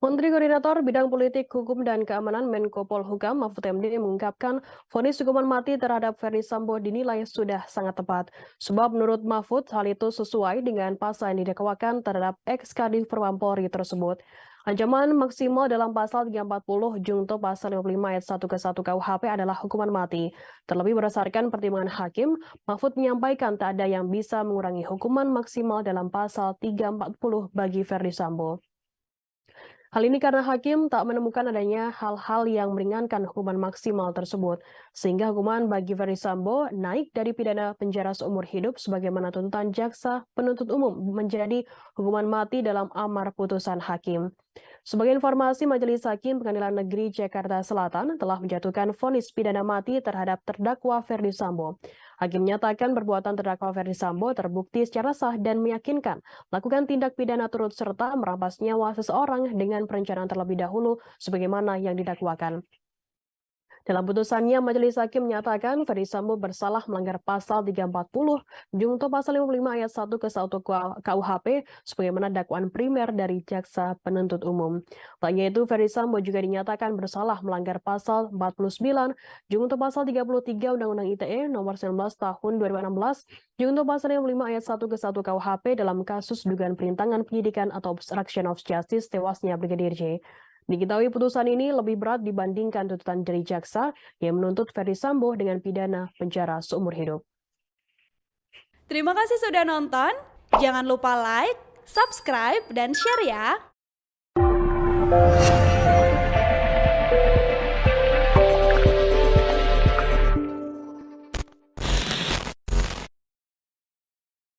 Menteri Koordinator Bidang Politik, Hukum, dan Keamanan Menko Polhukam Mahfud MD mengungkapkan vonis hukuman mati terhadap Ferdy Sambo dinilai sudah sangat tepat. Sebab menurut Mahfud, hal itu sesuai dengan pasal yang didakwakan terhadap ex-Kadif Propampolri tersebut. Ancaman maksimal dalam pasal 340 junto pasal 55 ayat 1 ke 1 KUHP adalah hukuman mati. Terlebih berdasarkan pertimbangan hakim, Mahfud menyampaikan tak ada yang bisa mengurangi hukuman maksimal dalam pasal 340 bagi Ferdy Sambo. Hal ini karena hakim tak menemukan adanya hal-hal yang meringankan hukuman maksimal tersebut, sehingga hukuman bagi Ferdy Sambo naik dari pidana penjara seumur hidup sebagaimana tuntutan jaksa penuntut umum menjadi hukuman mati dalam amar putusan hakim. Sebagai informasi, Majelis Hakim Pengadilan Negeri Jakarta Selatan telah menjatuhkan vonis pidana mati terhadap terdakwa Ferdy Sambo. Hakim menyatakan perbuatan terdakwa Ferdy Sambo terbukti secara sah dan meyakinkan lakukan tindak pidana turut serta merampas nyawa seseorang dengan perencanaan terlebih dahulu sebagaimana yang didakwakan. Dalam putusannya, Majelis Hakim menyatakan Ferdy Sambo bersalah melanggar pasal 340 junto pasal 55 ayat 1 ke 1 KUHP sebagaimana dakwaan primer dari jaksa penuntut umum. Selain itu, Ferdy Sambo juga dinyatakan bersalah melanggar pasal 49 junto pasal 33 Undang-Undang ITE nomor 19 tahun 2016 junto pasal 55 ayat 1 ke 1 KUHP dalam kasus dugaan perintangan penyidikan atau obstruction of justice tewasnya Brigadir J. Diketahui putusan ini lebih berat dibandingkan tuntutan dari jaksa yang menuntut Ferdy Sambo dengan pidana penjara seumur hidup. Terima kasih sudah nonton. Jangan lupa like, subscribe, dan share ya.